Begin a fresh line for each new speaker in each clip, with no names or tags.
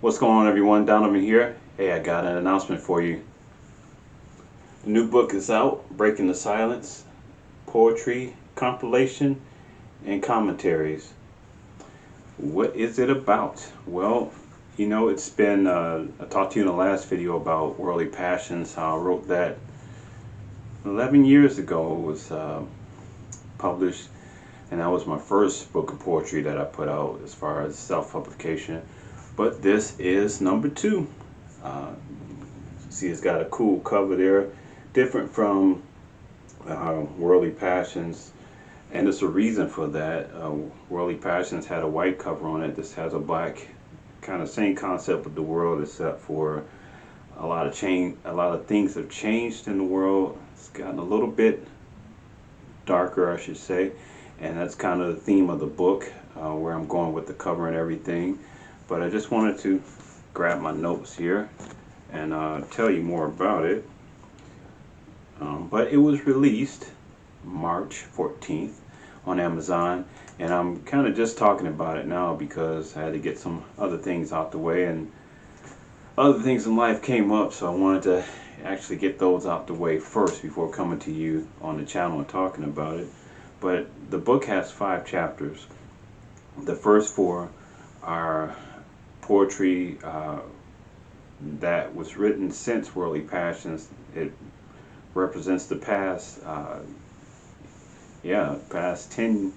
What's going on, everyone? Donovan here. Hey, I got an announcement for you. The new book is out, Breaking the Silence, Poetry, Compilation, and Commentaries. What is it about? Well, it's been, I talked to you in the last video about Worldly Passions, how I wrote that 11 years ago. It was published, and that was my first book of poetry that I put out as far as self-publication. But this is number 2. See, it's got a cool cover there, different from Worldly Passions, and there's a reason for that. Worldly Passions had a white cover on it. This has a black, kind of same concept with the world, except for a lot of things have changed in the world. It's gotten a little bit darker, I should say, and that's kind of the theme of the book, where I'm going with the cover and everything. But I just wanted to grab my notes here and tell you more about it. But it was released March 14th on Amazon, and I'm kind of just talking about it now because I had to get some other things out the way, and other things in life came up, so I wanted to actually get those out the way first before coming to you on the channel and talking about it. But the book has 5 chapters. The first 4 are poetry that was written since Worldly Passions. It represents the past, past 10,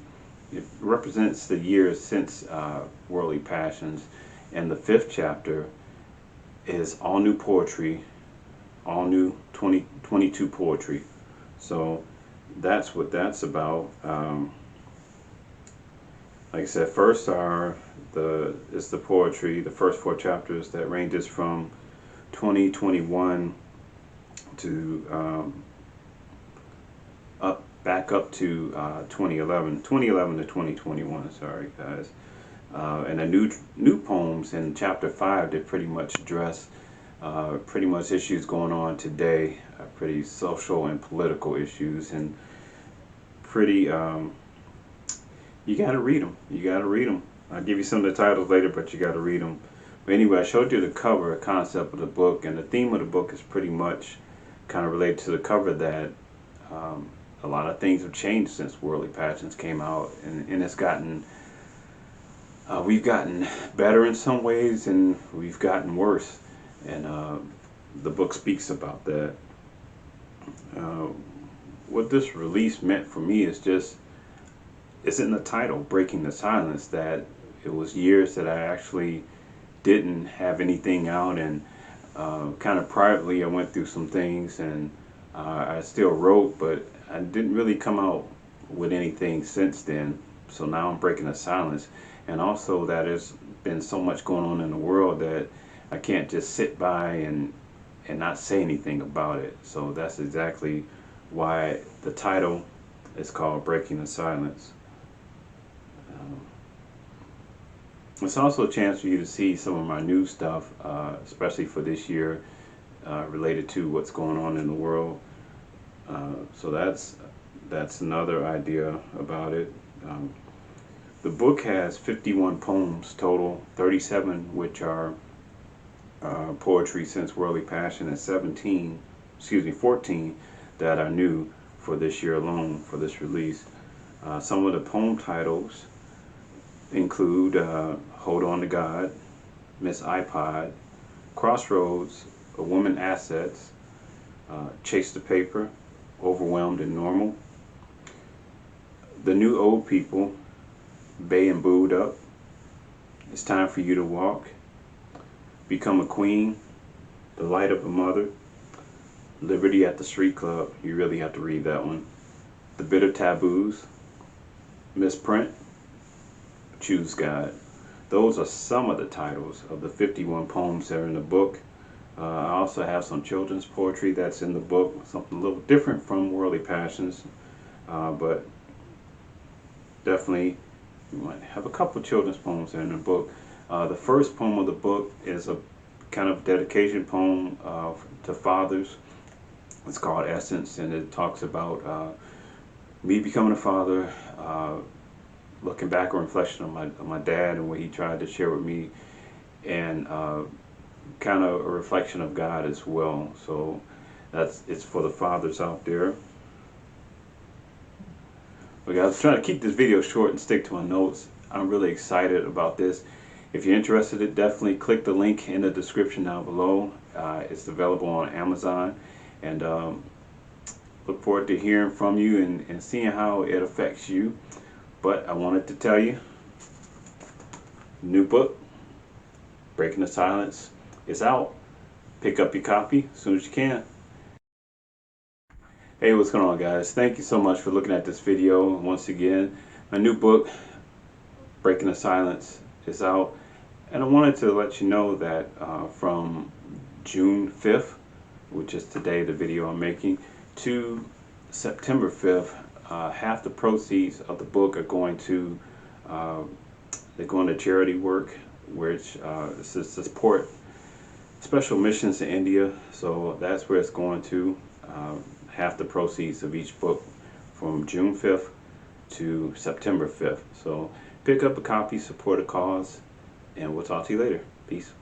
it represents the years since Worldly Passions. And the 5th chapter is all new poetry, all new 2022 poetry. So that's what that's about. Like I said, first is the poetry, the first 4 chapters that ranges from 2021 to back up to 2011 to 2021. Sorry, guys. And the new poems in chapter 5, they pretty much address pretty much issues going on today, pretty social and political issues, and pretty. You got to read them. You got to read them. I'll give you some of the titles later, but you got to read them. But anyway, I showed you the cover, a concept of the book, and the theme of the book is pretty much kind of related to the cover, that a lot of things have changed since Worldly Passions came out, and it's gotten, we've gotten better in some ways, and we've gotten worse, and the book speaks about that. What this release meant for me is just, it's in the title, Breaking the Silence, that it was years that I actually didn't have anything out, and kind of privately I went through some things, and I still wrote, but I didn't really come out with anything since then. So now I'm breaking the silence, and also that there's been so much going on in the world that I can't just sit by and not say anything about it. So that's exactly why the title is called Breaking the Silence. It's also a chance for you to see some of my new stuff, especially for this year, related to what's going on in the world. So that's another idea about it. The book has 51 poems total, 37 which are poetry since Worldly Passion, and 14 that are new for this year alone, for this release. Some of the poem titles include Hold On to God, Miss iPod, Crossroads, A Woman Assets, Chase the Paper, Overwhelmed and Normal, The New Old People, Bay and Booed Up, It's Time for You to Walk, Become a Queen, The Light of a Mother, Liberty at the Street Club, you really have to read that one, The Bitter Taboos, Misprint, Choose God. Those are some of the titles of the 51 poems that are in the book. I also have some children's poetry that's in the book, something a little different from Worldly Passions, but definitely you might have a couple of children's poems in the book. The first poem of the book is a kind of dedication poem to fathers. It's called Essence, and it talks about me becoming a father, looking back on reflection on my dad and what he tried to share with me, and and kind of a reflection of God as well. So it's for the fathers out there. Okay, I was trying to keep this video short and stick to my notes. I'm really excited about this. If you're interested, definitely click the link in the description down below. It's available on Amazon, and look forward to hearing from you and seeing how it affects you. But I wanted to tell you, new book, Breaking the Silence, is out. Pick up your copy as soon as you can. Hey, what's going on, guys? Thank you so much for looking at this video. Once again, my new book, Breaking the Silence, is out. And I wanted to let you know that from June 5th, which is today, the video I'm making, to September 5th, half the proceeds of the book are going to charity work, which is to support special missions in India. So that's where it's going to. Half the proceeds of each book from June 5th to September 5th. So pick up a copy, support a cause, and we'll talk to you later. Peace.